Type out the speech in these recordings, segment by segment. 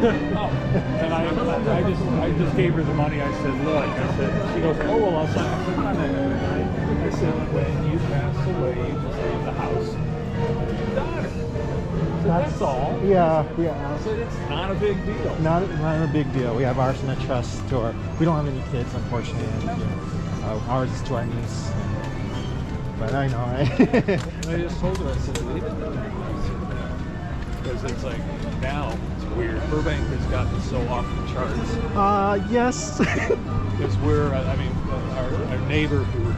And I just gave her the money. I said, look, I said, she goes, oh, well, I'll sign. I said, when you pass away, you just leave the house. Your daughter. So that's all. Yeah. So it's not a big deal. Not a big deal. We have ours in a trust to our. We don't have any kids, unfortunately. And, ours is to our niece. But I know, right? I just told her, I said, leave it there. Because it's like, now it's weird. Burbank has gotten so off the charts. Yes. Because we're, I mean, our neighbor who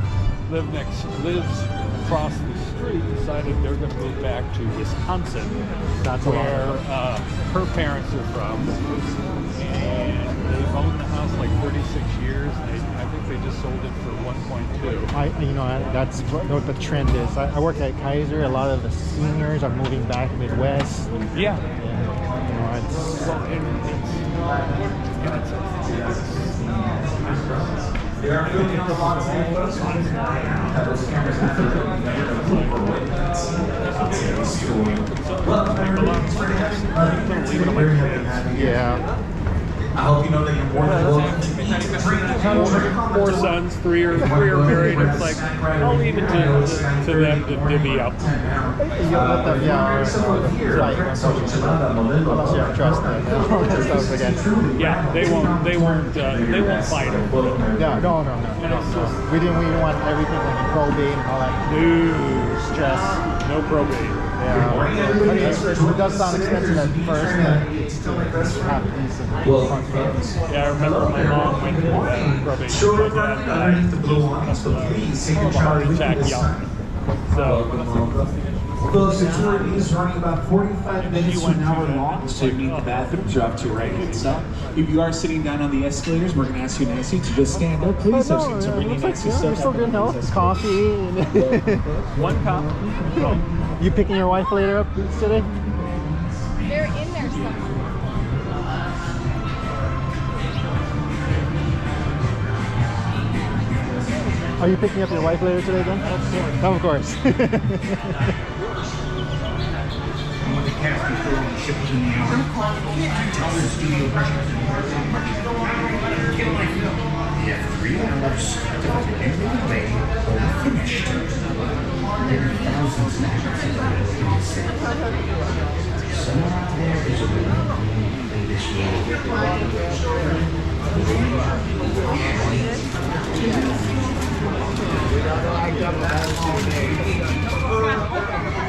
lives across the street decided they're going to move back to Wisconsin. That's where her parents are from. And they've owned the house like 36 years. And I think they just sold it for 1.2. You know, that's what the trend is. I work at Kaiser. A lot of the seniors are moving back Midwest. Yeah. You know, They are filming a lot of photos. Have those cameras out there. Welcome everyone. It's very happy. Yeah. I hope you know that you're more than welcome to eat, drink, and Four sons, three are married. It's like, I'll leave it to them to divvy up. You'll let them, unless you have trust them. Yeah, they won't fight over it. Yeah, no. We didn't want everything like probate and all that. No Stress. No probate. Yeah. I mean, it does sound expensive at first, but it's half decent. Yeah, I remember my mom went to probate. Sure, underneath the blue line, so please take a heart attack young. Folks, the tour is running about 45 minutes to an hour long, so you meet the bathrooms are off to your right hand side. If you are sitting down on the escalators, we're going to ask you nicely to just stand up, please. I've seen some really nice stuff. You're still good health. Coffee. One cup. You picking your wife later up today? They're in there somewhere. Are you picking up your wife later today then? Of course. And when the cast before the ship was in the hour, other studio pressures the F3 hours to put every play all finished. There are thousands of actors in the set. Somewhere out there is a room play this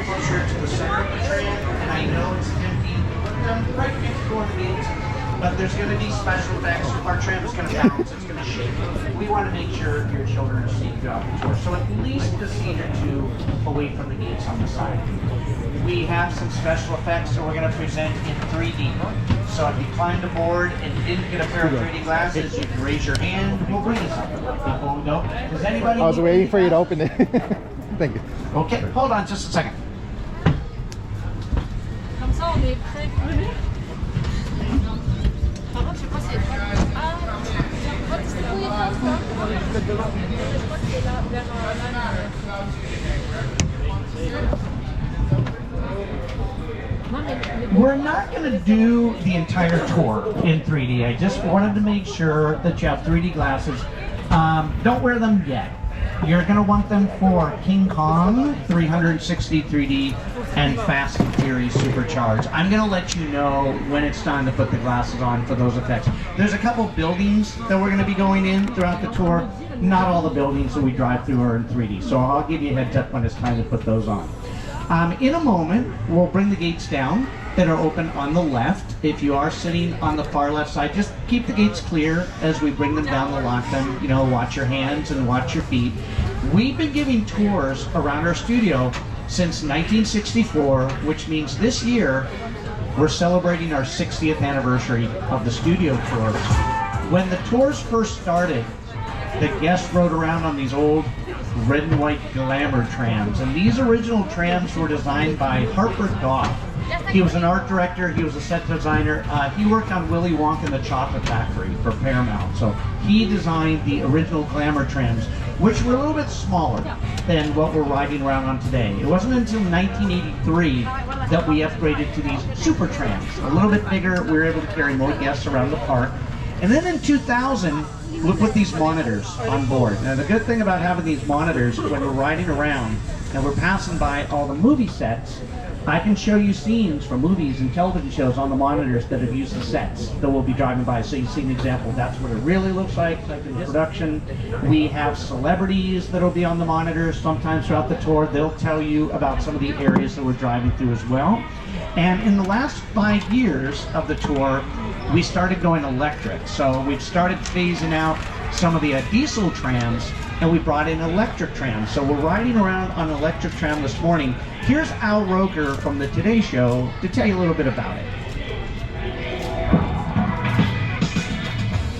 closer to the center of the tram, and I know it's empty. Right before the gate, but there's going to be special effects. Our tram is going to bounce, it's going to shake. We want to make sure your children are safe throughout the tour. So at least a scene or two away from the gates on the side. We have some special effects, so we're going to present in 3D. So if you climbed aboard and didn't get a pair of 3D glasses, you can raise your hand. We'll bring you something. Before we go, does anybody? I was waiting for you to open it. Thank you. Okay, hold on just a second. Comme ça, on est prêt. Par contre, je sais pas si We're not going to do the entire tour in 3D. I just wanted to make sure that you have 3D glasses. Don't wear them yet. You're going to want them for King Kong 360 3D and Fast and Furious Supercharged. I'm going to let you know when it's time to put the glasses on for those effects. There's a couple buildings that we're going to be going in throughout the tour. Not all the buildings that we drive through are in 3D, so I'll give you a heads up when it's time to put those on. In a moment, we'll bring the gates down that are open on the left. If you are sitting on the far left side, just keep the gates clear as we bring them down to lock them. You know, watch your hands and watch your feet. We've been giving tours around our studio since 1964, which means this year we're celebrating our 60th anniversary of the studio tours. When the tours first started, the guests rode around on these old red and white glamour trams, and these original trams were designed by Harper Goff. He was an art director, he was a set designer, he worked on Willy Wonka and the Chocolate Factory for Paramount, so he designed the original glamour trams, which were a little bit smaller than what we're riding around on today. It wasn't until 1983 that we upgraded to these super trams, a little bit bigger. We were able to carry more guests around the park. And then in 2000, we put these monitors on board. Now the good thing about having these monitors, when we're riding around and we're passing by all the movie sets, I can show you scenes from movies and television shows on the monitors that have used the sets that we'll be driving by. So you see an example. That's what it really looks like in production. We have celebrities that'll be on the monitors sometimes throughout the tour. They'll tell you about some of the areas that we're driving through as well. And in the last 5 years of the tour, we started going electric. So we've started phasing out some of the diesel trams, and we brought in electric trams. So we're riding around on an electric tram this morning. Here's Al Roker from the Today Show to tell you a little bit about it.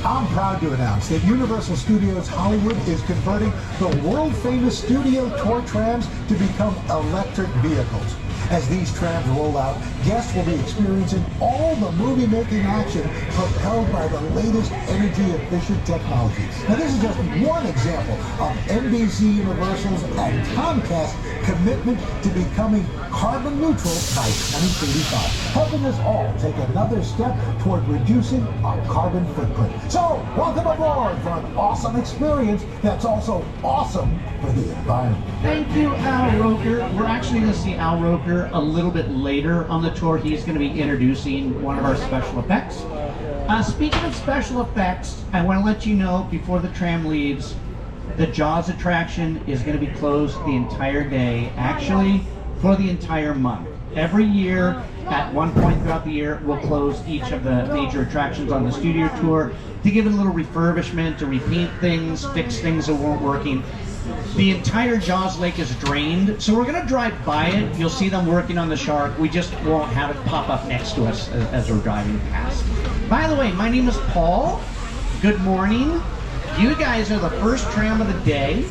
I'm proud to announce that Universal Studios Hollywood is converting the world-famous studio tour trams to become electric vehicles. As these trams roll out, guests will be experiencing all the movie-making action propelled by the latest energy-efficient technology. Now, this is just one example of NBC Universal's and Comcast's commitment to becoming carbon neutral by 2035, helping us all take another step toward reducing our carbon footprint. So, welcome aboard for an awesome experience that's also awesome for the environment. Thank you, Al Roker. We're actually going to see Al Roker a little bit later on the tour. He's going to be introducing one of our special effects. Speaking of special effects, I want to let you know before the tram leaves, the Jaws attraction is going to be closed the entire day, actually for the entire month. Every year, at one point throughout the year, we'll close each of the major attractions on the studio tour to give it a little refurbishment, to repaint things, fix things that weren't working. The entire Jaws Lake is drained, so we're going to drive by it. You'll see them working on the shark. We just won't have it pop up next to us as we're driving past. By the way, my name is Paul. Good morning. You guys are the first tram of the day.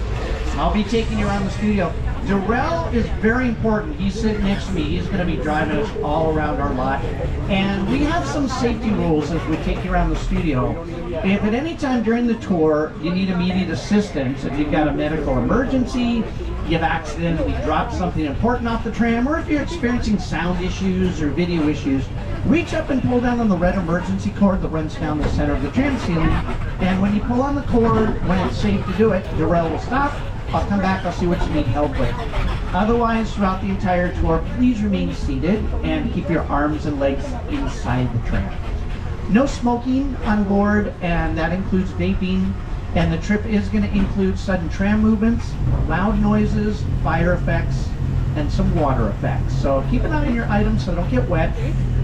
I'll be taking you around the studio. Darrell is very important. He's sitting next to me. He's going to be driving us all around our lot. And we have some safety rules as we take you around the studio. If at any time during the tour you need immediate assistance, if you've got a medical emergency, you've accidentally dropped something important off the tram, or if you're experiencing sound issues or video issues, reach up and pull down on the red emergency cord that runs down the center of the tram ceiling. And when you pull on the cord, when it's safe to do it, Darrell will stop. I'll come back, I'll see what you need help with. Otherwise, throughout the entire tour, please remain seated and keep your arms and legs inside the tram. No smoking on board, and that includes vaping. And the trip is going to include sudden tram movements, loud noises, fire effects, and some water effects. So keep an eye on your items so they don't get wet.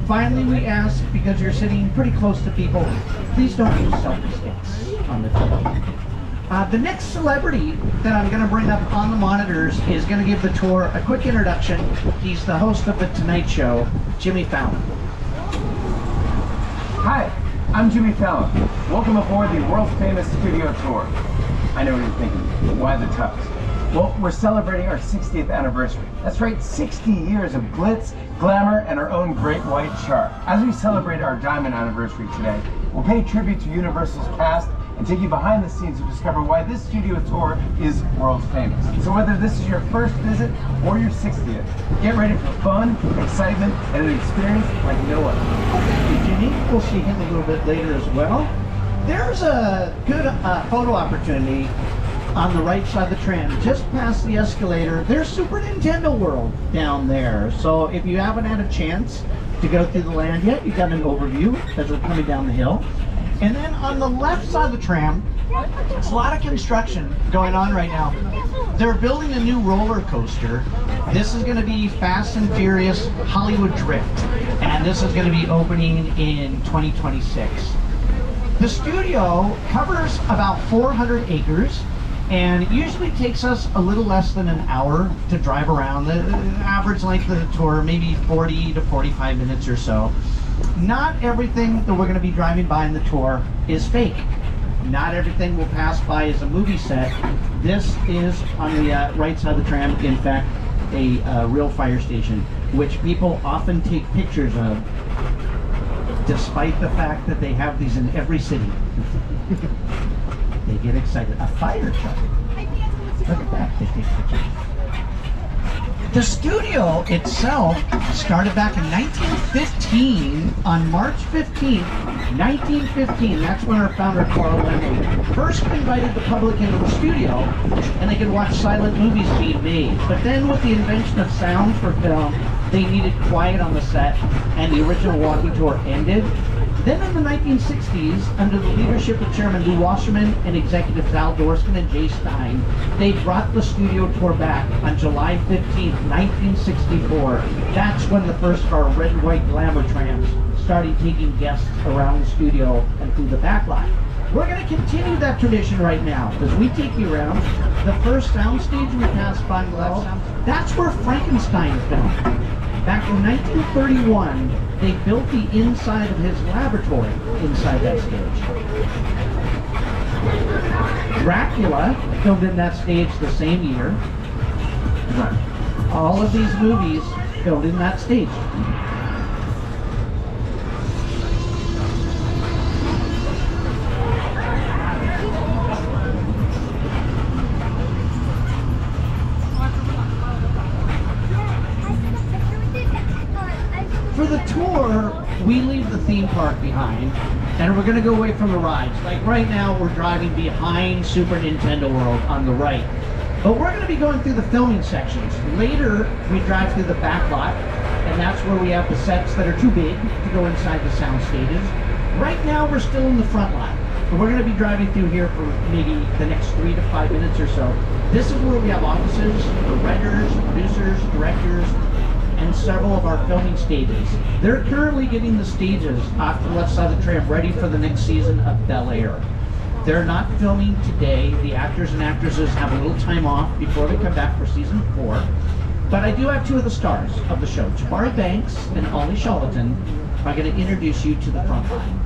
Finally, we ask, because you're sitting pretty close to people, please don't use selfie sticks on the tour. The next celebrity that I'm going to bring up on the monitors is going to give the tour a quick introduction. He's the host of The Tonight Show, Jimmy Fallon. Hi, I'm Jimmy Fallon. Welcome aboard the world-famous studio tour. I know what you're thinking. Why the tux? Well, we're celebrating our 60th anniversary. That's right, 60 years of glitz, glamour, and our own great white shark. As we celebrate our diamond anniversary today, we'll pay tribute to Universal's past and take you behind the scenes to discover why this studio tour is world famous. So whether this is your first visit or your 60th, get ready for fun, excitement, and an experience like no other. Hey, Jimmy, we'll see him a little bit later as well. There's a good photo opportunity on the right side of the tram, just past the escalator. There's Super Nintendo World down there. So if you haven't had a chance to go through the land yet, you've got an overview as we're coming down the hill. And then on the left side of the tram, there's a lot of construction going on right now. They're building a new roller coaster This is going to be Fast and Furious Hollywood Drift, and this is going to be opening in 2026. The studio covers about 400 acres, and it usually takes us a little less than an hour to drive around. The average length of the tour, maybe 40 to 45 minutes or so. Not everything that we're going to be driving by in the tour is fake. Not everything we'll pass by as a movie set. This is on the right side of the tram, in fact, a real fire station, which people often take pictures of, despite the fact that they have these in every city. They get excited. A fire truck. Look at that, they take pictures. The studio itself started back in 1915, on March 15th, 1915. That's when our founder, Carl Laemmle, first invited the public into the studio, and they could watch silent movies being made. But then with the invention of sound for film, they needed quiet on the set, and the original walking tour ended. Then in the 1960s, under the leadership of Chairman Lou Wasserman and executives Al Dorskin and Jay Stein, they brought the studio tour back on July 15th, 1964. That's when the first of our red and white glamour trams started taking guests around the studio and through the back lot. We're going to continue that tradition right now, as we take you around. The first soundstage we passed by on the left sound, that's where Frankenstein filmed. Back in 1931, they built the inside of his laboratory inside that stage. Dracula filmed in that stage the same year. All of these movies filmed in that stage. For the tour, we leave the theme park behind, and we're going to go away from the rides. Like right now, we're driving behind Super Nintendo World on the right. But we're going to be going through the filming sections. Later, we drive through the back lot, and that's where we have the sets that are too big to go inside the sound stages. Right now, we're still in the front lot. But we're going to be driving through here for maybe the next 3 to 5 minutes or so. This is where we have offices for writers, producers, directors, and several of our filming stages. They're currently getting the stages off the left side of the tram ready for the next season of Bel Air. They're not filming today. The actors and actresses have a little time off before they come back for season 4. But I do have 2 of the stars of the show. Jabari Banks and Ollie Charlatan are going to introduce you to the front line.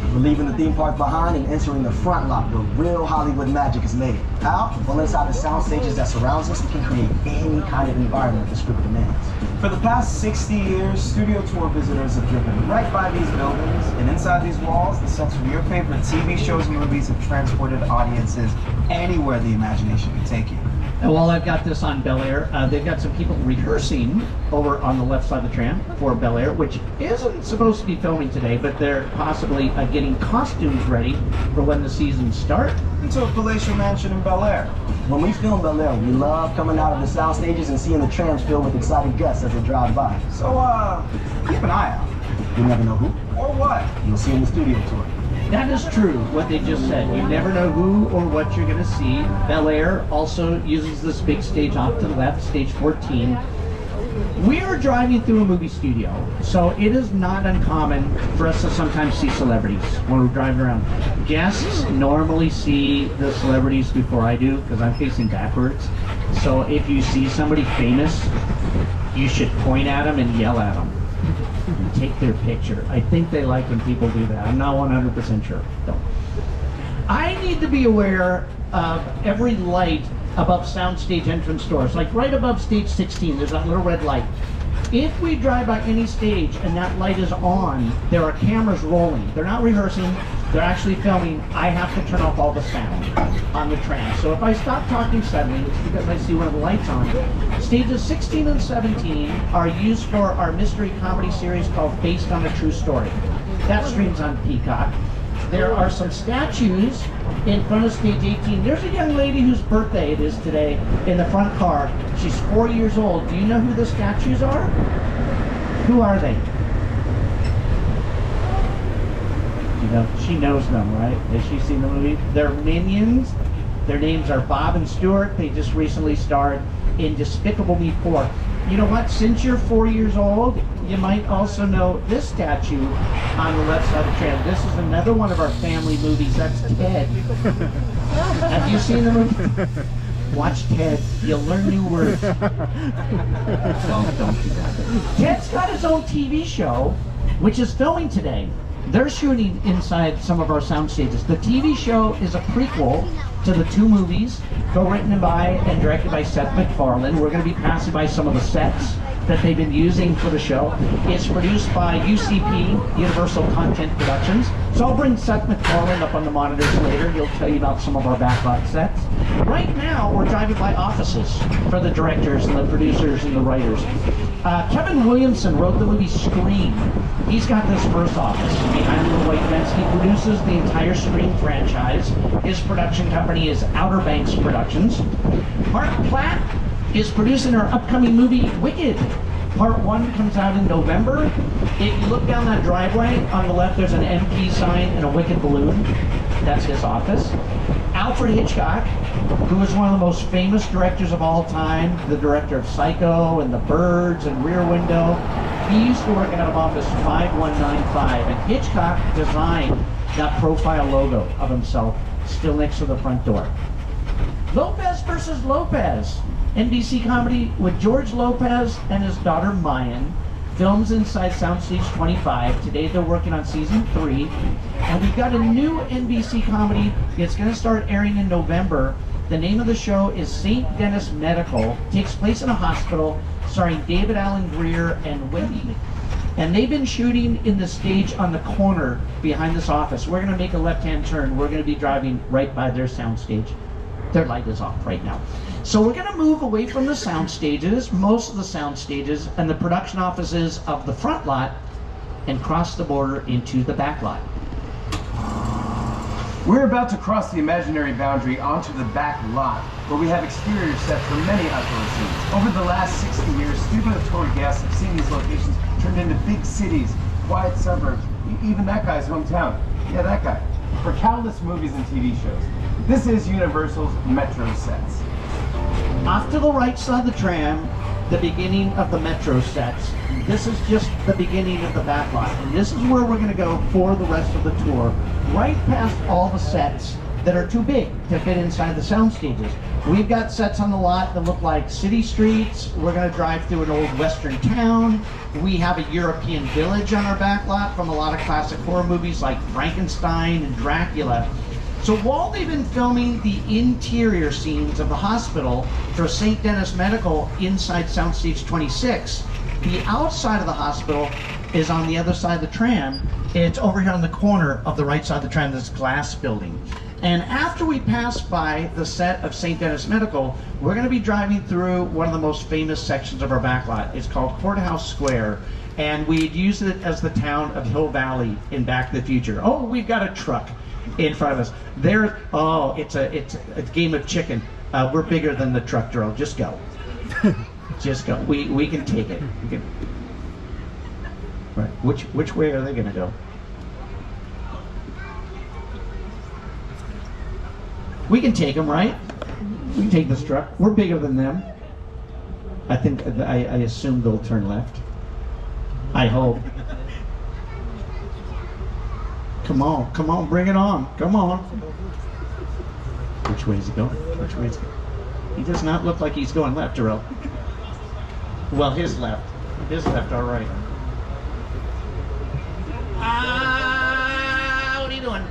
We're leaving the theme park behind and entering the front lot where real Hollywood magic is made. How? Well, inside the sound stages that surrounds us, we can create any kind of environment the script demands. For the past 60 years, studio tour visitors have driven right by these buildings, and inside these walls, the sets from your favorite TV shows and movies have transported audiences anywhere the imagination can take you. And while I've got this on Bel Air, they've got some people rehearsing over on the left side of the tram for Bel Air, which isn't supposed to be filming today, but they're possibly getting costumes ready for when the seasons start. Into a palatial mansion in Bel Air. When we film Bel Air, we love coming out of the sound stages and seeing the trams filled with excited guests as they drive by. So, keep an eye out. You never know who or what you'll see in the studio tour. That is true, what they just said. You never know who or what you're going to see. Bel Air also uses this big stage off to the left, stage 14. We are driving through a movie studio, so it is not uncommon for us to sometimes see celebrities when we're driving around. Guests normally see the celebrities before I do, because I'm facing backwards. So if you see somebody famous, you should point at them and yell at them. Take their picture. I think they like when people do that. I'm not 100% sure. Don't. I need to be aware of every light above soundstage entrance doors. Like right above stage 16, there's that little red light. If we drive by any stage and that light is on, there are cameras rolling. They're not rehearsing, they're actually filming. I have to turn off all the sound on the tram. So if I stop talking suddenly, it's because I see one of the lights on. Stages 16 and 17 are used for our mystery comedy series called Based on a True Story. That streams on Peacock. There are some statues in front of stage 18. There's a young lady whose birthday it is today in the front car. She's 4 years old. Do you know who the statues are? Who are they? You know, she knows them, right? Has she seen the movie? They're Minions. Their names are Bob and Stuart. They just recently starred in Despicable Me 4. You know what? Since you're 4 years old, you might also know this statue on the left side of the tram. This is another one of our family movies. That's Ted. Have you seen the movie? Watch Ted. You'll learn new words. Don't do that. Ted's got his own TV show, which is filming today. They're shooting inside some of our sound stages. The TV show is a prequel to the 2 movies, co-written by and directed by Seth MacFarlane. We're going to be passing by some of the sets that they've been using for the show. It's produced by UCP, Universal Content Productions. So I'll bring Seth MacFarlane up on the monitors later. He'll tell you about some of our backlot sets. Right now, we're driving by offices for the directors and the producers and the writers. Kevin Williamson wrote the movie Scream. He's got this first office behind the white fence. He produces the entire Scream franchise. His production company is Outer Banks Productions. Mark Platt is producing our upcoming movie Wicked. Part 1 comes out in November. If you look down that driveway, on the left there's an MP sign and a Wicked balloon. That's his office. Alfred Hitchcock, who is one of the most famous directors of all time, the director of Psycho and The Birds and Rear Window. He used to work out of office 5195, and Hitchcock designed that profile logo of himself, still next to the front door. Lopez versus Lopez. NBC comedy with George Lopez and his daughter Mayan. Films inside Soundstage 25. Today they're working on season 3. And we've got a new NBC comedy. It's going to start airing in November. The name of the show is St. Denis Medical. It takes place in a hospital, starring David Alan Grier and Wendy. And they've been shooting in the stage on the corner behind this office. We're going to make a left-hand turn. We're going to be driving right by their soundstage. Their light is off right now. So we're going to move away from the sound stages, most of the sound stages, and the production offices of the front lot, and cross the border into the back lot. We're about to cross the imaginary boundary onto the back lot, where we have exterior sets for many outdoor scenes. Over the last 60 years, studio tour guests have seen these locations turned into big cities, quiet suburbs, even that guy's hometown. Yeah, that guy. For countless movies and TV shows. This is Universal's Metro sets. Off to the right side of the tram, the beginning of the Metro sets. This is just the beginning of the back lot. And this is where we're going to go for the rest of the tour. Right past all the sets that are too big to fit inside the sound stages. We've got sets on the lot that look like city streets. We're going to drive through an old western town. We have a European village on our back lot from a lot of classic horror movies like Frankenstein and Dracula. So while they've been filming the interior scenes of the hospital for St. Denis Medical inside Soundstage 26, the outside of the hospital is on the other side of the tram. It's over here on the corner of the right side of the tram, this glass building. And after we pass by the set of St. Denis Medical, we're going to be driving through one of the most famous sections of our backlot. It's called Courthouse Square, and we'd use it as the town of Hill Valley in Back to the Future. Oh, we've got a truck in front of us. There, oh, it's a game of chicken. We're bigger than the truck, Darrell. Just go. Just go. We can take it. We can. Right. Which way are they going to go? We can take them, right? We can take this truck. We're bigger than them. I assume they'll turn left. I hope. Come on, bring it on. Come on. Which way is he going? Which way is he going? He does not look like he's going left, Darrell. Well, his left. His left, all right. What are you doing?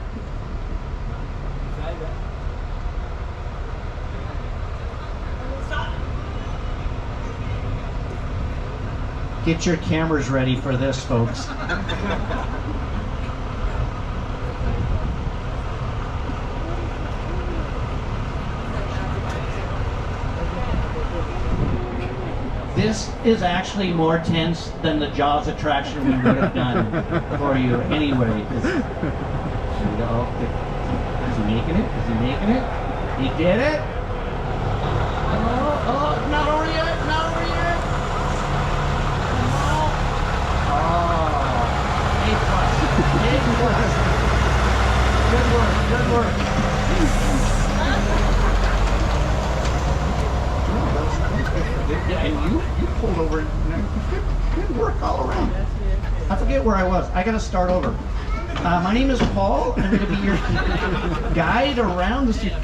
Get your cameras ready for this, folks. This is actually more tense than the Jaws attraction we would have done for you anyway. Is he making it? Is he making it? He did it? Oh, not over yet, not over yet. Oh, A+. Good work, good work. over. Good work all around. I forget where I was. I got to start over. My name is Paul. I'm going to be your guide around the street.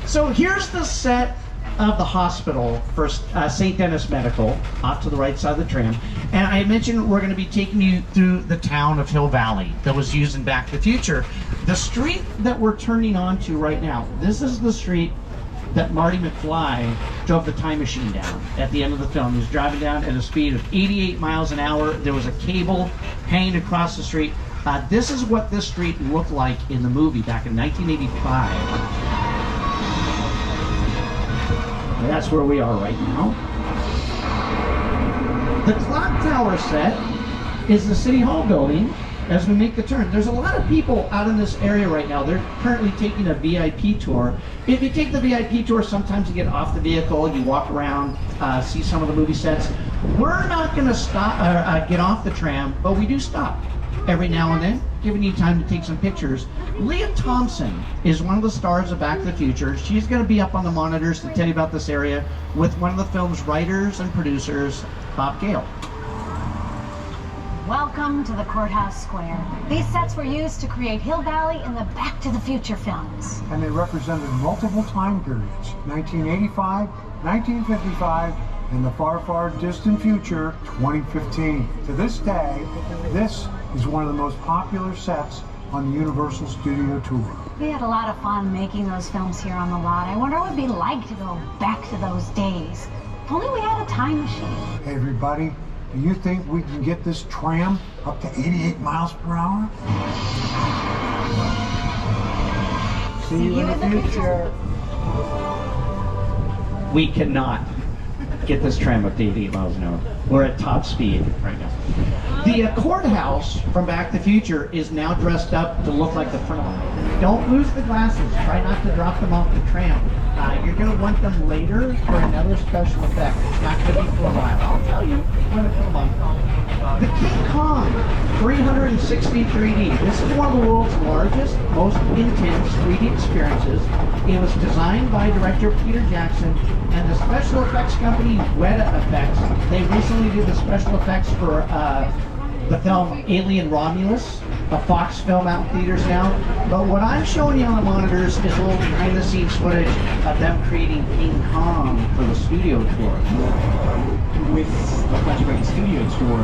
So here's the set of the hospital for St. Denis Medical, off to the right side of the tram. And I mentioned we're going to be taking you through the town of Hill Valley that was used in Back to the Future. The street that we're turning onto right now, this is the street that Marty McFly drove the time machine down at the end of the film. He was driving down at a speed of 88 miles an hour. There was a cable hanging across the street. This is what this street looked like in the movie back in 1985. And that's where we are right now. The clock tower set is the City Hall building as we make the turn. There's a lot of people out in this area right now. They're currently taking a VIP tour. If you take the VIP tour, sometimes you get off the vehicle, you walk around, see some of the movie sets. We're not going to stop, get off the tram, but we do stop every now and then, giving you time to take some pictures. Leah Thompson is one of the stars of Back to the Future. She's going to be up on the monitors to tell you about this area with one of the film's writers and producers, Bob Gale. Welcome to the Courthouse Square. These sets were used to create Hill Valley in the Back to the Future films. And they represented multiple time periods, 1985, 1955, and the far, far distant future, 2015. To this day, this is one of the most popular sets on the Universal Studio Tour. We had a lot of fun making those films here on the lot. I wonder what it'd be like to go back to those days. If only we had a time machine. Hey everybody, do you think we can get this tram up to 88 miles per hour? See you in the future. We cannot get this tram up to 88 miles an hour. We're at top speed right now. The courthouse from Back to the Future is now dressed up to look like the front. Don't lose the glasses. Try not to drop them off the tram. You're going to want them later for another special effect. It's not going to be for a while. I'll tell you when it comes on. The King Kong 360 3D. This is one of the world's largest, most intense 3D experiences. It was designed by director Peter Jackson and the special effects company Weta Effects. They recently did the special effects for the film Alien Romulus, a Fox film out in theaters now. But what I'm showing you on the monitors is a little behind the scenes footage of them creating King Kong for the studio tour. With the Flashback Studio Tour,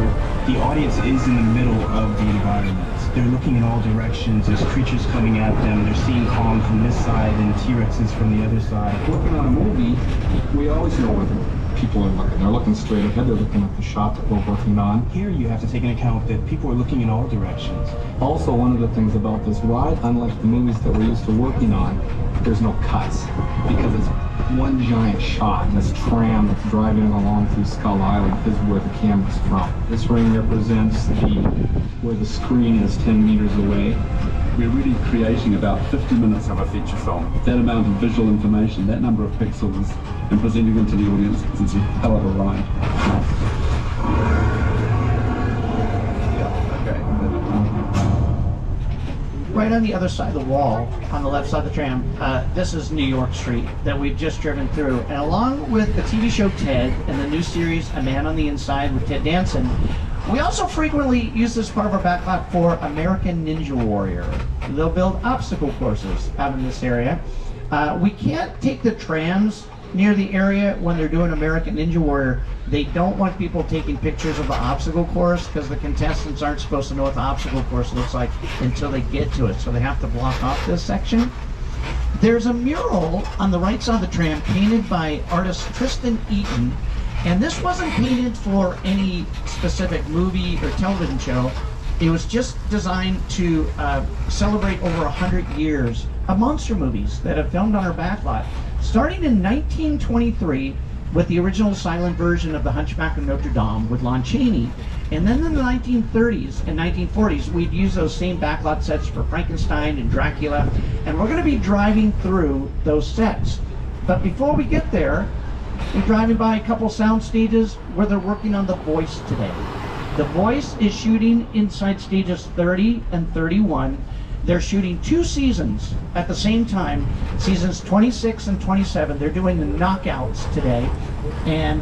the audience is in the middle of the environment. They're looking in all directions, there's creatures coming at them, they're seeing Kong from this side and T-Rexes from the other side. Working on a movie, we always know where the people are looking. They're looking straight ahead, they're looking at the shot that we're working on. Here you have to take into account that people are looking in all directions. Also, one of the things about this ride, unlike the movies that we're used to working on, there's no cuts, because it's one giant shot. This tram that's driving along through Skull Island is where the camera's from. This ring represents where the screen is 10 meters away. We're really creating about 50 minutes of a feature film. That amount of visual information, that number of pixels, and presenting them to the audience is a hell of a ride. Right on the other side of the wall, on the left side of the tram, this is New York Street that we've just driven through. And along with the TV show Ted and the new series A Man on the Inside with Ted Danson, we also frequently use this part of our backlot for American Ninja Warrior. They'll build obstacle courses out in this area. We can't take the trams near the area when they're doing American Ninja Warrior. They don't want people taking pictures of the obstacle course because the contestants aren't supposed to know what the obstacle course looks like until they get to it, so they have to block off this section. There's a mural on the right side of the tram painted by artist Tristan Eaton, and this wasn't painted for any specific movie or television show. It was just designed to celebrate over 100 years of monster movies that have filmed on our backlot. Starting in 1923 with the original silent version of The Hunchback of Notre Dame with Lon Chaney, and then in the 1930s and 1940s we'd use those same backlot sets for Frankenstein and Dracula, and we're going to be driving through those sets. But before we get there, we're driving by a couple sound stages where they're working on The Voice today. The Voice is shooting inside stages 30 and 31. They're shooting 2 seasons at the same time, seasons 26 and 27. They're doing the knockouts today. And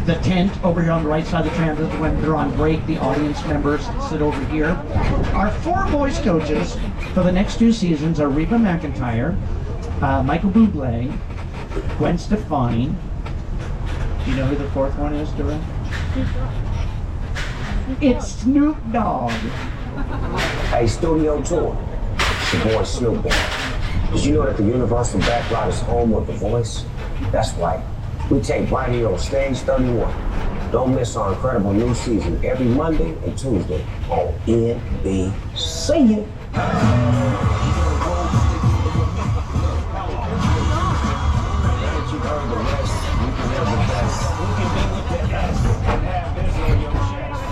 The tent over here on the right side of the tram, is when they're on break, the audience members sit over here. Our 4 voice coaches for the next 2 seasons are Reba McEntire, Michael Bublé, Gwen Stefani. Do you know who the 4th one is, Dora? It's Snoop Dogg. Hey, Studio Tour. It's your boy Snoop Dogg. Did you know that the Universal Backlot is home of The Voice? That's right. We take right here on Stage 31. Don't miss our incredible new season every Monday and Tuesday on NBC.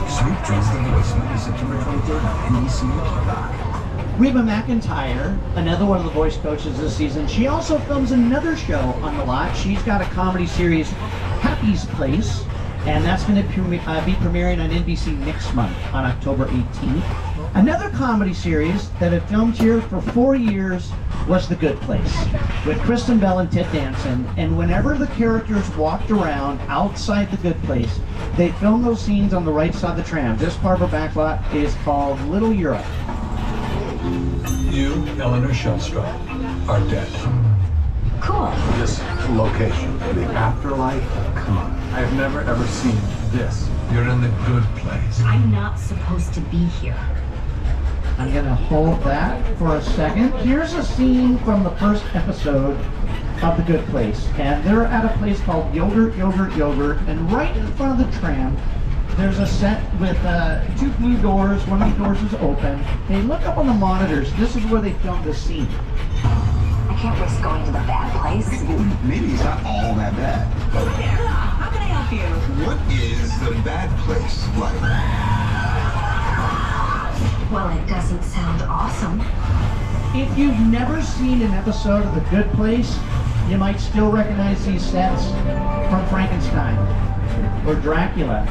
Snoop joins The Voice Monday, September 23rd on NBC Live. Reba McEntire, another one of the voice coaches this season, she also films another show on the lot. She's got a comedy series, Happy's Place, and that's going to be premiering on NBC next month on October 18th. Another comedy series that had filmed here for 4 years was The Good Place, with Kristen Bell and Ted Danson, and whenever the characters walked around outside The Good Place, they filmed those scenes on the right side of the tram. This part of our backlot is called Little Europe. You, Eleanor Shellstrop, are dead. Cool. This location, the afterlife, come on. I have never ever seen this. You're in the good place. I'm not supposed to be here. I'm gonna hold that for a second. Here's a scene from the first episode of The Good Place. And they're at a place called Yogurt, and right in front of the tram, there's a set with 2 blue doors. One of the doors is open. They look up on the monitors. This is where they filmed this scene. I can't risk going to the bad place. Maybe it's not all that bad. How can I help you? What is the bad place like? Well, it doesn't sound awesome. If you've never seen an episode of The Good Place, you might still recognize these sets from Frankenstein or Dracula,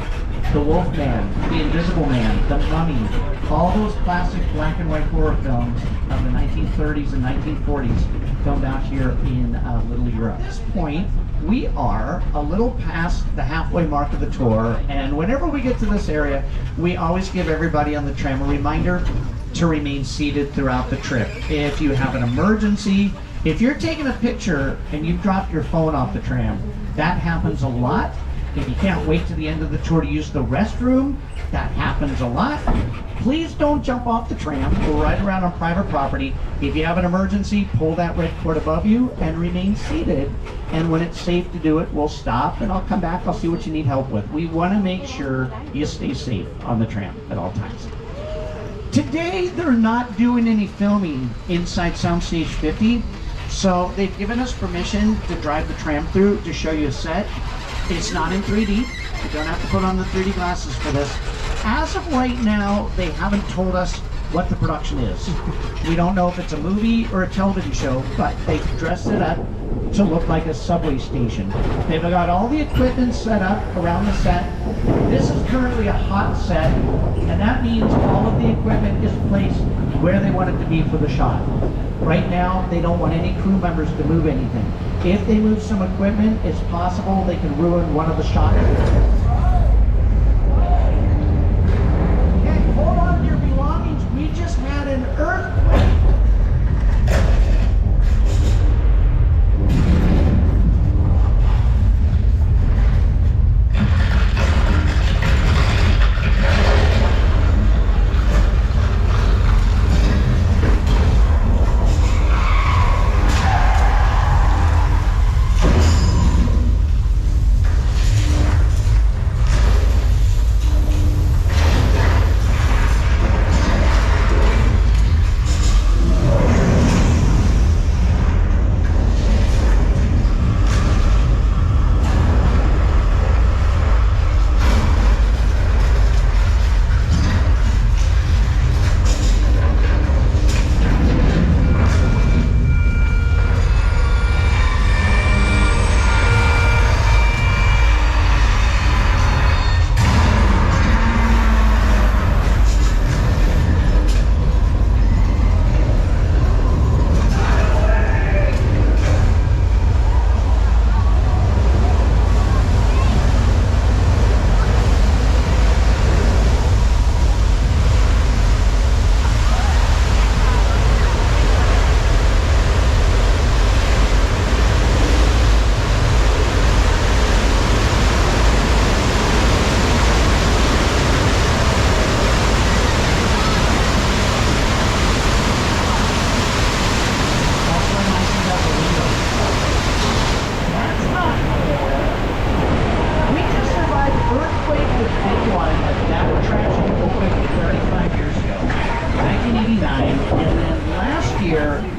The Wolfman, The Invisible Man, The Mummy, all those classic black and white horror films of the 1930s and 1940s filmed out here in Little Europe. At this point, we are a little past the halfway mark of the tour, and whenever we get to this area, we always give everybody on the tram a reminder to remain seated throughout the trip. If you have an emergency, if you're taking a picture and you've dropped your phone off the tram, that happens a lot. If you can't wait to the end of the tour to use the restroom, that happens a lot. Please don't jump off the tram or ride around on private property. If you have an emergency, pull that red cord above you and remain seated. And when it's safe to do it, we'll stop and I'll come back. I'll see what you need help with. We want to make sure you stay safe on the tram at all times. Today, they're not doing any filming inside Soundstage 50. So they've given us permission to drive the tram through to show you a set. It's not in 3D. You don't have to put on the 3D glasses for this. As of right now, they haven't told us what the production is. We don't know if it's a movie or a television show, but they've dressed it up to look like a subway station. They've got all the equipment set up around the set. This is currently a hot set, and that means all of the equipment is placed where they want it to be for the shot. Right now, they don't want any crew members to move anything. If they move some equipment, it's possible they can ruin one of the shots. Okay, hold on to your belongings. We just had an earthquake.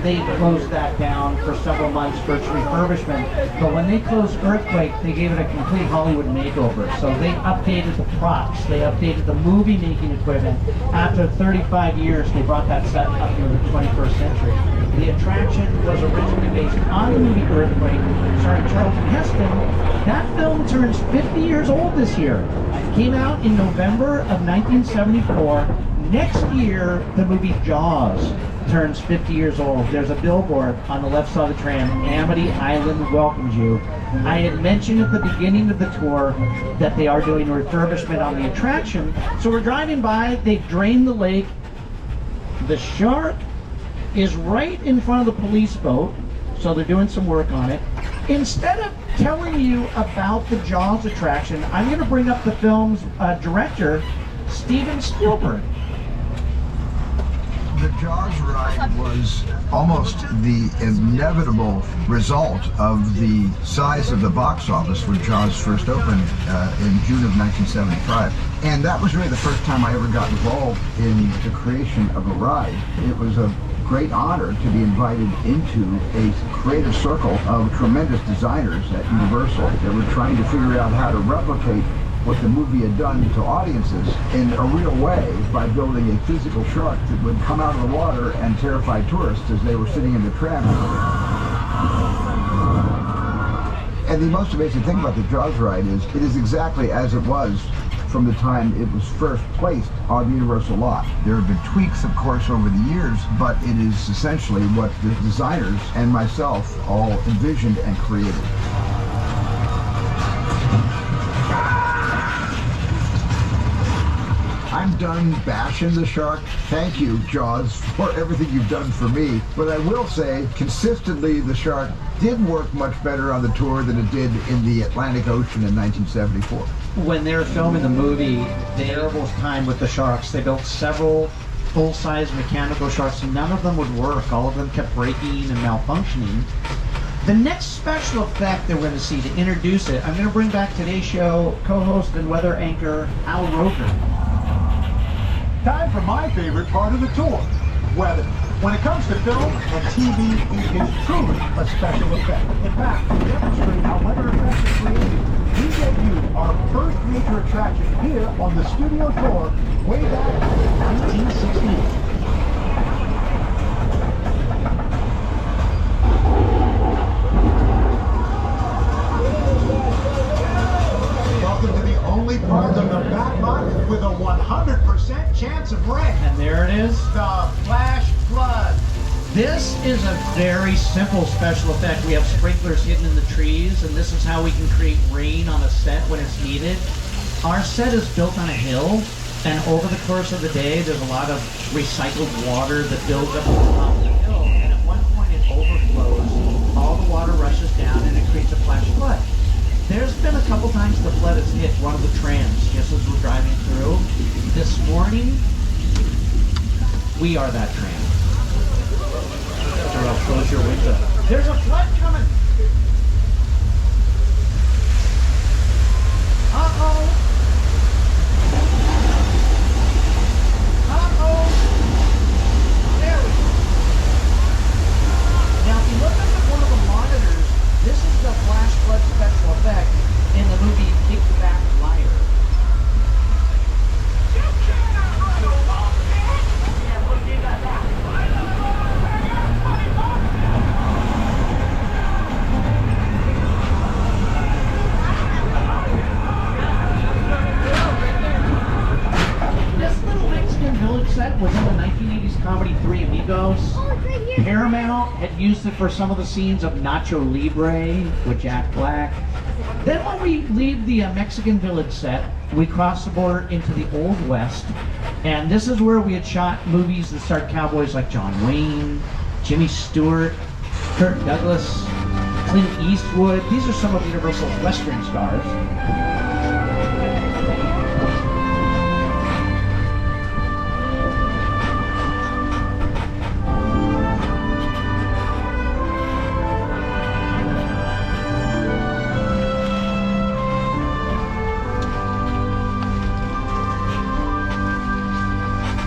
they closed that down for several months for its refurbishment. But when they closed Earthquake, they gave it a complete Hollywood makeover. So they updated the props, they updated the movie making equipment. After 35 years, they brought that set up into the 21st century. The attraction was originally based on the movie Earthquake, starring Charlton Heston. That film turns 50 years old this year. It came out in November of 1974. Next year, the movie Jaws turns 50 years old. There's a billboard on the left side of the tram, Amity Island welcomes you. I had mentioned at the beginning of the tour that they are doing a refurbishment on the attraction. So we're driving by, they've drained the lake. The shark is right in front of the police boat, so they're doing some work on it. Instead of telling you about the Jaws attraction, I'm going to bring up the film's director, Steven Spielberg. The Jaws ride was almost the inevitable result of the size of the box office when Jaws first opened in June of 1975. And that was really the first time I ever got involved in the creation of a ride. It was a great honor to be invited into a creative circle of tremendous designers at Universal that were trying to figure out how to replicate what the movie had done to audiences in a real way by building a physical shark that would come out of the water and terrify tourists as they were sitting in the tram. And the most amazing thing about the Jaws ride is it is exactly as it was from the time it was first placed on the Universal lot. There have been tweaks, of course, over the years, but it is essentially what the designers and myself all envisioned and created. I'm done bashing the shark. Thank you, Jaws, for everything you've done for me. But I will say, consistently, the shark did work much better on the tour than it did in the Atlantic Ocean in 1974. When they were filming the movie, terrible time with the sharks. They built several full-size mechanical sharks, and none of them would work. All of them kept breaking and malfunctioning. The next special effect that we're going to see to introduce it, I'm going to bring back today's show co-host and weather anchor, Al Roker. Time for my favorite part of the tour, weather. When it comes to film and TV, it is truly a special effect. In fact, to demonstrate how weather effects are created, we debuted our first major attraction here on the studio tour way back in 1968. Welcome to the only part of the back lot with a 100% chance of rain. And there it is. The flash flood. This is a very simple special effect. We have sprinklers hidden in the trees, and this is how we can create rain on a set when it's needed. Our set is built on a hill, and over the course of the day, there's a lot of recycled water that builds up on the top of the hill, and at one point it overflows, all the water rushes down, and it creates a flash flood. There's been a couple times the flood has hit one of the trams just as we're driving through. This morning, we are that tram. Or else close your window. There's a flood coming! Uh-oh! Uh-oh! There we go. Now, if you look up at one of the monitors, this is the flash flood special effect in the movie Big Fat Liar. This little Mexican village set was in the 1980s comedy Three Amigos. Paramount had used it for some of the scenes of Nacho Libre with Jack Black. Then when we leave the Mexican village set, we cross the border into the Old West, and this is where we had shot movies that starred cowboys like John Wayne, Jimmy Stewart, Kirk Douglas, Clint Eastwood. These are some of Universal's Western stars.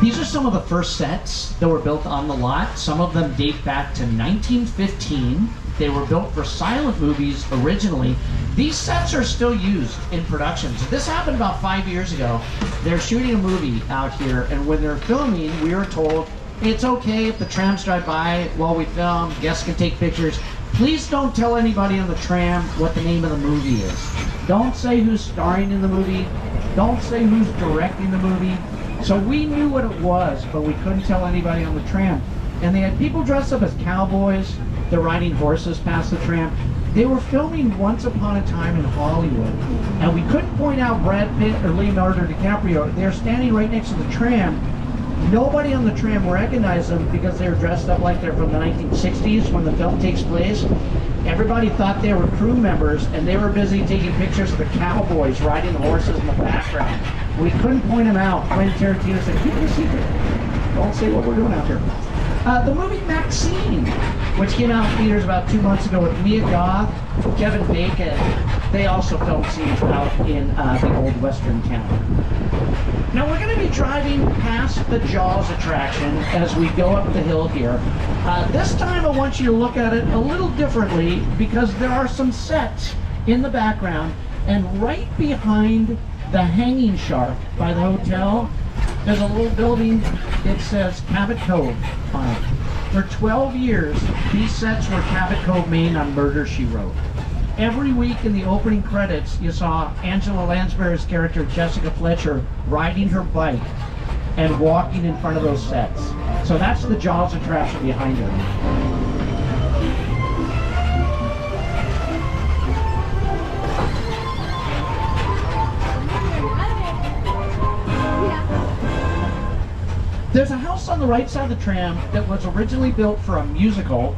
These are some of the first sets that were built on the lot. Some of them date back to 1915. They were built for silent movies originally. These sets are still used in productions. This happened about 5 years ago. They're shooting a movie out here, and when they're filming, we were told, it's okay if the trams drive by while we film, guests can take pictures. Please don't tell anybody on the tram what the name of the movie is. Don't say who's starring in the movie. Don't say who's directing the movie. So we knew what it was, but we couldn't tell anybody on the tram. And they had people dressed up as cowboys. They're riding horses past the tram. They were filming Once Upon a Time in Hollywood. And we couldn't point out Brad Pitt or Leonardo DiCaprio. They're standing right next to the tram. Nobody on the tram recognized them because they were dressed up like they're from the 1960s when the film takes place. Everybody thought they were crew members, and they were busy taking pictures of the cowboys riding the horses in the background. We couldn't point them out. Quentin Tarantino said, keep it a secret. Don't say what we're doing out here. The movie Maxine, which came out in theaters about 2 months ago with Mia Goth, Kevin Bacon. They also filmed scenes out in the old western town. Now we're going to be driving past the Jaws attraction as we go up the hill here. This time I want you to look at it a little differently because there are some sets in the background, and right behind the hanging shark by the hotel, there's a little building that says Cabot Cove on it. For 12 years, these sets were Cabot Cove, Maine on Murder, She Wrote. Every week in the opening credits, you saw Angela Lansbury's character, Jessica Fletcher, riding her bike and walking in front of those sets. So that's the Jaws attraction behind her. There's a house on the right side of the tram that was originally built for a musical,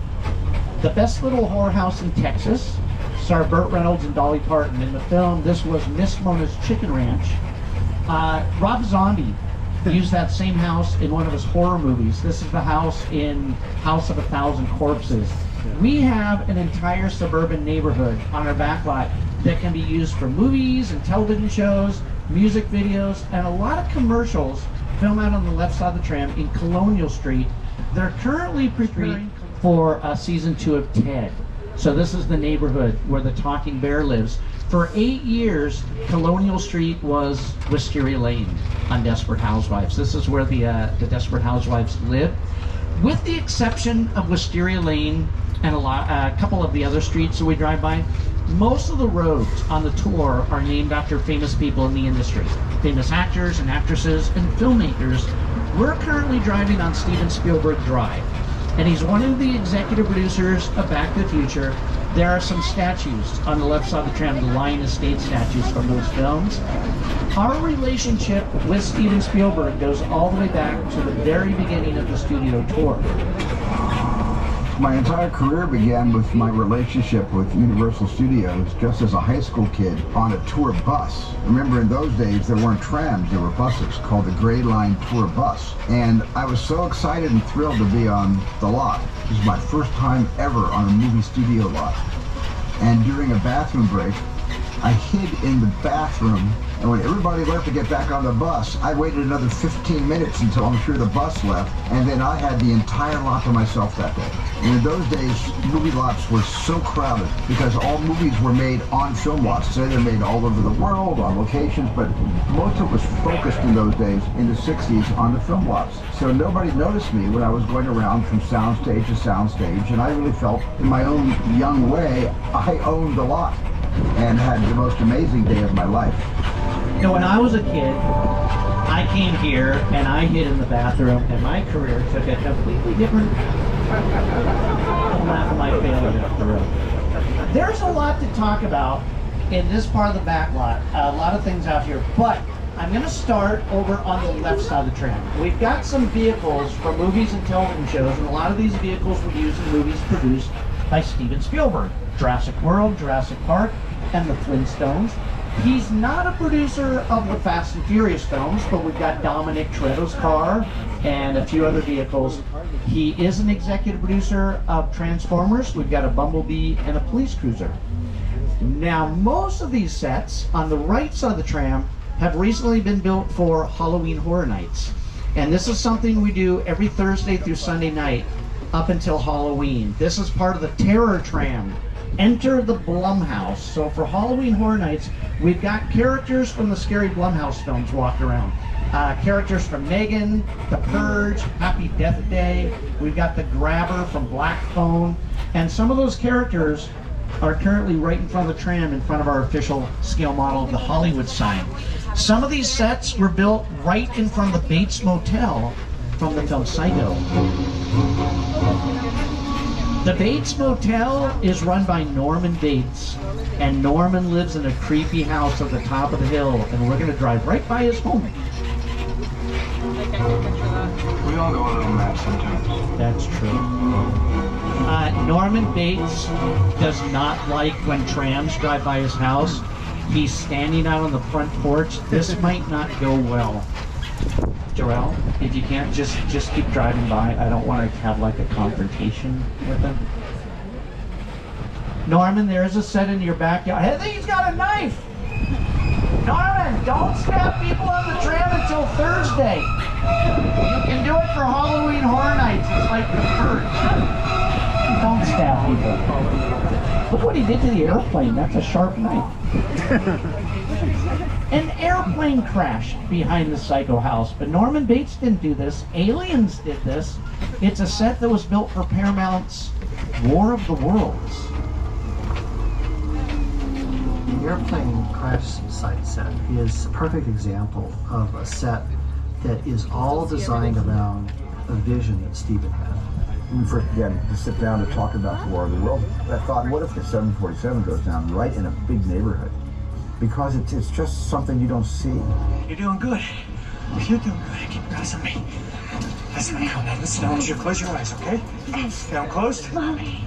The Best Little Whorehouse in Texas. Starred Burt Reynolds and Dolly Parton. In the film, this was Miss Mona's Chicken Ranch. Rob Zombie used that same house in one of his horror movies. This is the house in House of a Thousand Corpses. We have an entire suburban neighborhood on our back lot that can be used for movies and television shows, music videos, and a lot of commercials film out on the left side of the tram in Colonial Street. They're currently preparing for season 2 of Ted. So this is the neighborhood where the talking bear lives. For 8 years, Colonial Street was Wisteria Lane on Desperate Housewives. This is where the Desperate Housewives lived. With the exception of Wisteria Lane and a couple of the other streets that we drive by, most of the roads on the tour are named after famous people in the industry. Famous actors and actresses and filmmakers. We're currently driving on Steven Spielberg Drive, and he's one of the executive producers of Back to the Future. There are some statues on the left side of the tram, the Lion Estate statues from those films. Our relationship with Steven Spielberg goes all the way back to the very beginning of the studio tour. My entire career began with my relationship with Universal Studios just as a high school kid on a tour bus. Remember, in those days there weren't trams, there were buses called the Gray Line Tour Bus. And I was so excited and thrilled to be on the lot. This was my first time ever on a movie studio lot. And during a bathroom break, I hid in the bathroom, and when everybody left to get back on the bus, I waited another 15 minutes until I'm sure the bus left, and then I had the entire lot to myself that day. And in those days, movie lots were so crowded because all movies were made on film lots. So they're made all over the world, on locations, but most of it was focused in those days, in the 60s, on the film lots. So nobody noticed me when I was going around from soundstage to soundstage, and I really felt, in my own young way, I owned the lot and had the most amazing day of my life. You know, when I was a kid, I came here and I hid in the bathroom, and my career took a completely different. Don't laugh at my failure. There's a lot to talk about in this part of the back lot. A lot of things out here, but I'm going to start over on the left side of the tram. We've got some vehicles from movies and television shows, and a lot of these vehicles were used in movies produced by Steven Spielberg. Jurassic World, Jurassic Park, and the Flintstones. He's not a producer of the Fast and Furious films, but we've got Dominic Toretto's car and a few other vehicles. He is an executive producer of Transformers. We've got a Bumblebee and a police cruiser. Now, most of these sets on the right side of the tram have recently been built for Halloween Horror Nights. And this is something we do every Thursday through Sunday night up until Halloween. This is part of the Terror Tram. Enter the Blumhouse. So for Halloween Horror Nights, we've got characters from the scary Blumhouse films walking around. Characters from Megan, The Purge, Happy Death Day. We've got the Grabber from Black Phone. And some of those characters are currently right in front of the tram in front of our official scale model of the Hollywood sign. Some of these sets were built right in front of the Bates Motel from the film Psycho. The Bates Motel is run by Norman Bates, and Norman lives in a creepy house at the top of the hill, and we're going to drive right by his home. We all go a little mad sometimes. That's true. Norman Bates does not like when trams drive by his house. He's standing out on the front porch. This might not go well. Jarrell, if you can't just keep driving by. I don't want to have like a confrontation with him. Norman, there's a set in your backyard. I think he's got a knife. Norman, don't stab people on the tram until Thursday. You can do it for Halloween Horror Nights. It's like The Purge. Don't stab people. Look what he did to the airplane. That's a sharp knife. An airplane crashed behind the Psycho house, but Norman Bates didn't do this. Aliens did this. It's a set that was built for Paramount's War of the Worlds. The airplane crash site set is a perfect example of a set that is all designed around a vision that Steven had. We first began to sit down to talk about the War of the Worlds. I thought, what if the 747 goes down right in a big neighborhood? Because it's just something you don't see. You're doing good. You're doing good. Keep your eyes on me. Listen, now listen, I want you to close your eyes, okay? Okay, I'm closed. Mommy.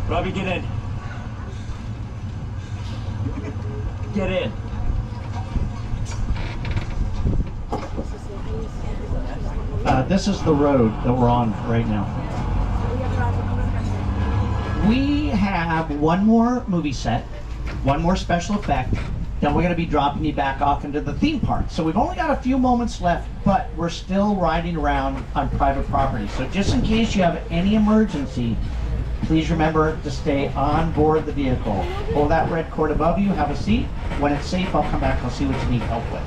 Robbie, get in. Get in. This is the road that we're on right now. We have one more movie set, one more special effect, then we're going to be dropping you back off into the theme park. So we've only got a few moments left, but we're still riding around on private property. So just in case you have any emergency, please remember to stay on board the vehicle. Pull that red cord above you, have a seat. When it's safe, I'll come back, I'll see what you need help with.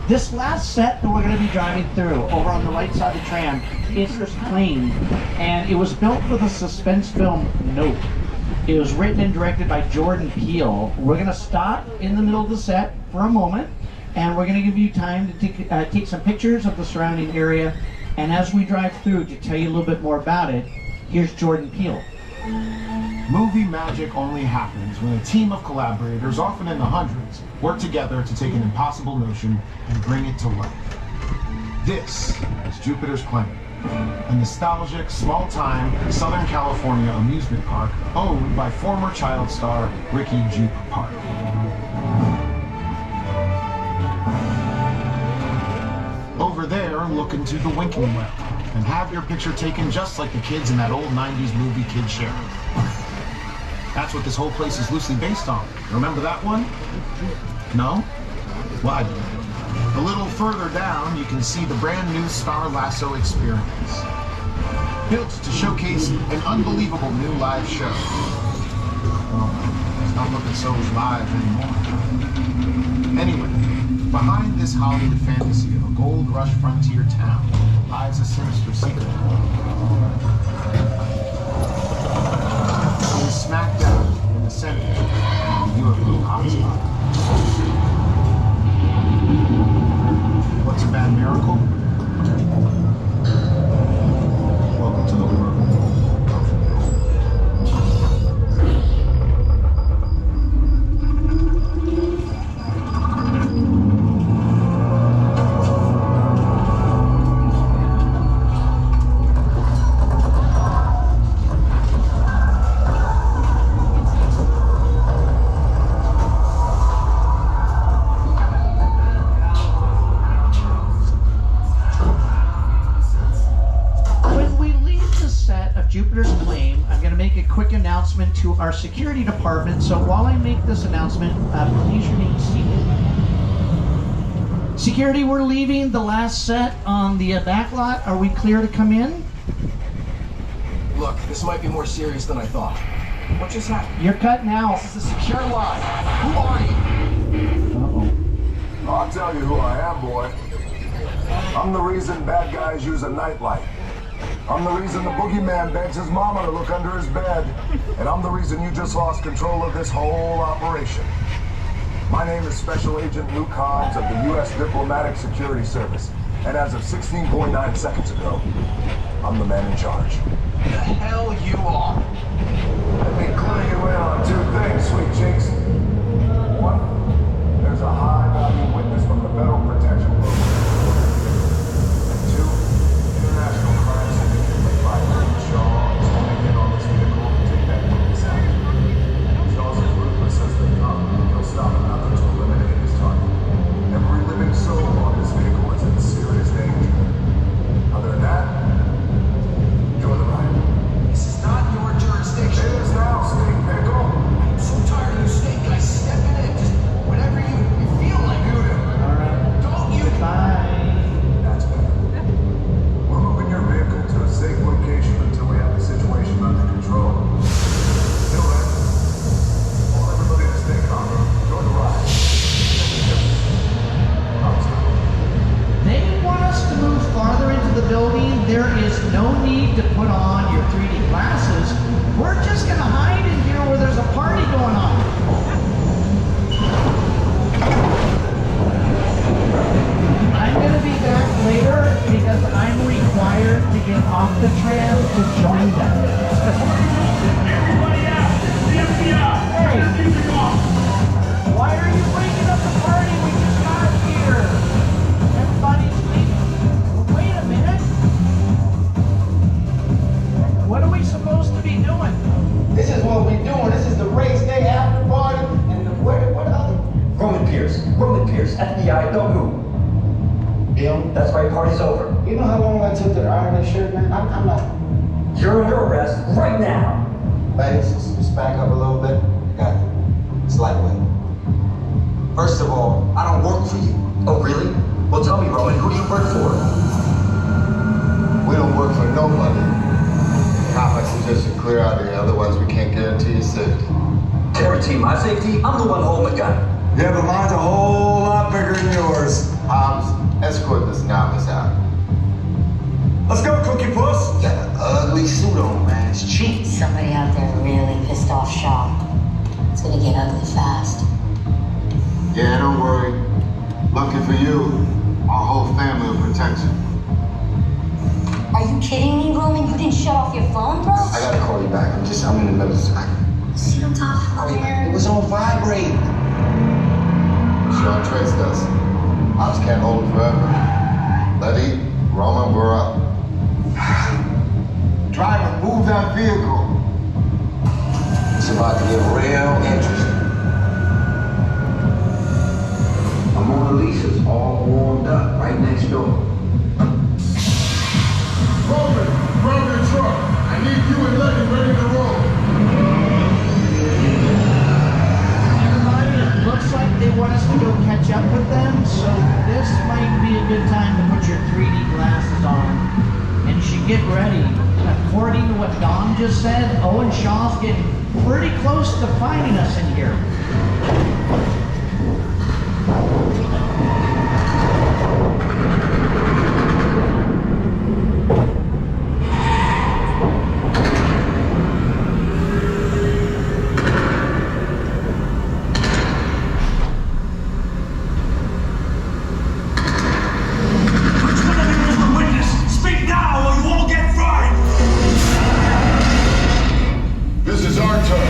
This last set that we're going to be driving through, over on the right side of the tram, is this plane, and it was built for the suspense film Nope. It was written and directed by Jordan Peele. We're going to stop in the middle of the set for a moment, and we're going to give you time to take some pictures of the surrounding area, and as we drive through, to tell you a little bit more about it, here's Jordan Peele. Movie magic only happens when a team of collaborators, often in the hundreds, work together to take an impossible notion and bring it to life. This is Jupiter's Claim, a nostalgic, small-time Southern California amusement park owned by former child star Ricky Jupe Park. Over there, look into the winking well and have your picture taken just like the kids in that old 90s movie Kid Sheriff. That's what this whole place is loosely based on. Remember that one? No? Well, I do. A little further down, you can see the brand new Star Lasso experience. Built to showcase an unbelievable new live show. Well, it's not looking so live anymore. Anyway, behind this Hollywood fantasy of a gold rush frontier town lies a sinister secret. Smack down in the center of the UFO hotspot. What's a bad miracle? Welcome to the world. to our security department, so while I make this announcement, please remain seated. Security, we're leaving the last set on the back lot. Are we clear to come in? Look, this might be more serious than I thought. What just happened? You're cut now. This is a secure line. Who are you? I'll tell you who I am, boy. I'm the reason bad guys use a nightlight. I'm the reason the boogeyman begs his mama to look under his bed. And I'm the reason you just lost control of this whole operation. My name is Special Agent Luke Hobbs of the U.S. Diplomatic Security Service. And as of 16.9 seconds ago, I'm the man in charge. The hell you are? Let me clue you in on two things, sweet cheeks. One, there's a high-value witness from the Federal Protection Program. And two, international crime syndicate led by Shaw is honing in on this vehicle to take that witness out. Shaw's as ruthless as they come. He'll stop at nothing to eliminate his target. Every living soul on this vehicle is in serious danger. Other than that, you're the right. This is not your jurisdiction. It is now, Snake Pickle. I'm so tired of you snake guys stepping in. Just whatever you feel like. Mute him. Don't you? That's bad. We're moving your vehicle to a safe location until we have the situation under control. Till then, I want everybody to stay calm. Enjoy the ride. They want us to move farther into the building. There is no need to put on your 3D glasses. We're just gonna hide in here where there's a party going on. I'm gonna be back later because I'm required to get off the tram to join them. Everybody out! The FBI! Hey! Why are you breaking up the party? We just got here. Everybody's leaving. Wait a minute. What are we supposed to be doing? This is what we're doing. This is the race day after party. And what other? Roman Pierce, FBI, don't move. Bill? That's right, party's over. You know how long I took to iron this shirt, man? I'm not. You're under arrest right now. Ladies, just back up a little bit. Got it. It's lightweight. First of all, I don't work for you. Oh, really? Well, tell me, Roman, who do you work for? We don't work for nobody. Comics suggest you clear out of here, otherwise we can't guarantee your safety. Guarantee my safety? I'm the one holding the gun. Yeah, but mine's a whole lot bigger than yours. Hobbs, escort this novice out. Let's go, Cookie Puss! Got an ugly suit on, man. It's cheap. Somebody out there really pissed off Shaw. It's gonna get ugly fast. Yeah, don't worry. Lucky for you, our whole family will protect you. Are you kidding me, Roman? You didn't shut off your phone, bro? I gotta call you back. I'm in the middle of something. See what I'm talking about, man? It was on vibrate. Sean traced us. Ops can't hold it forever. Letty, Roman, we're up. Driver, move that vehicle. It's about to get real interesting. I'm on Lisa's all warmed up right next door. Roman, grab your truck. I need you and Letty ready to roll. Everybody, it looks like they want us to go catch up with them, so this might be a good time to put your 3D glasses on. And you should get ready. According to what Dom just said, Owen Shaw's getting pretty close to finding us in here. This is our turn.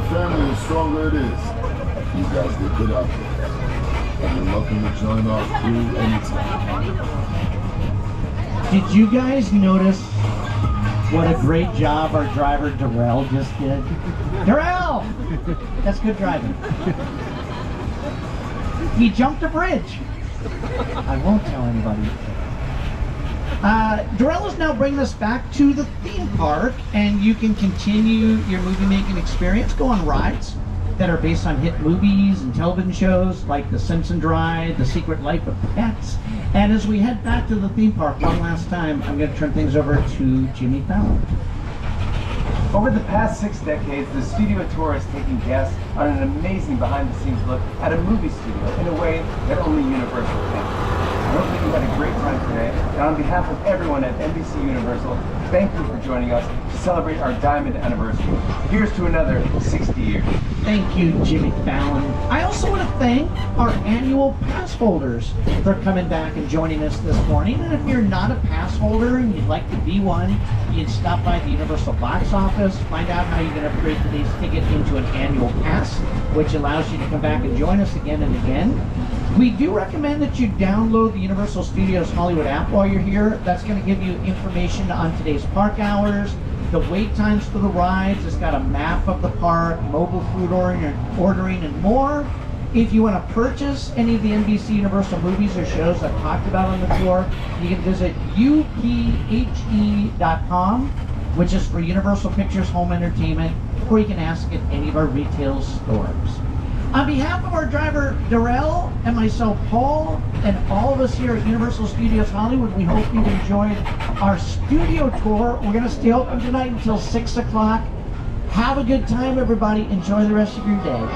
family, the stronger it is. You guys did good out there. And you're welcome to join our crew anytime. Did you guys notice what a great job our driver Darrell just did? Darrell! That's good driving. He jumped a bridge. I won't tell anybody. Darrell is now bringing us back to the theme park, and you can continue your movie making experience. Go on rides that are based on hit movies and television shows like The Simpsons Ride, The Secret Life of Pets. And as we head back to the theme park one last time, I'm going to turn things over to Jimmy Fallon. Over the past 6 decades, the studio tour has taken guests on an amazing behind-the-scenes look at a movie studio in a way that only Universal can. I hope that you had a great time today, and on behalf of everyone at NBC Universal, thank you for joining us to celebrate our Diamond Anniversary. Here's to another 60 years. Thank you, Jimmy Fallon. I also want to thank our annual pass holders for coming back and joining us this morning. And if you're not a pass holder and you'd like to be one, you can stop by the Universal box office, find out how you can upgrade today's ticket into an annual pass, which allows you to come back and join us again and again. We do recommend that you download the Universal Studios Hollywood app while you're here. That's going to give you information on today's park hours, the wait times for the rides. It's got a map of the park, mobile food ordering, and more. If you want to purchase any of the NBC Universal movies or shows I've talked about on the tour, you can visit uphe.com, which is for Universal Pictures Home Entertainment, or you can ask at any of our retail stores. On behalf of our driver Darrell and myself, Paul, and all of us here at Universal Studios Hollywood, we hope you've enjoyed our studio tour. We're going to stay open tonight until 6 o'clock. Have a good time, everybody. Enjoy the rest of your day.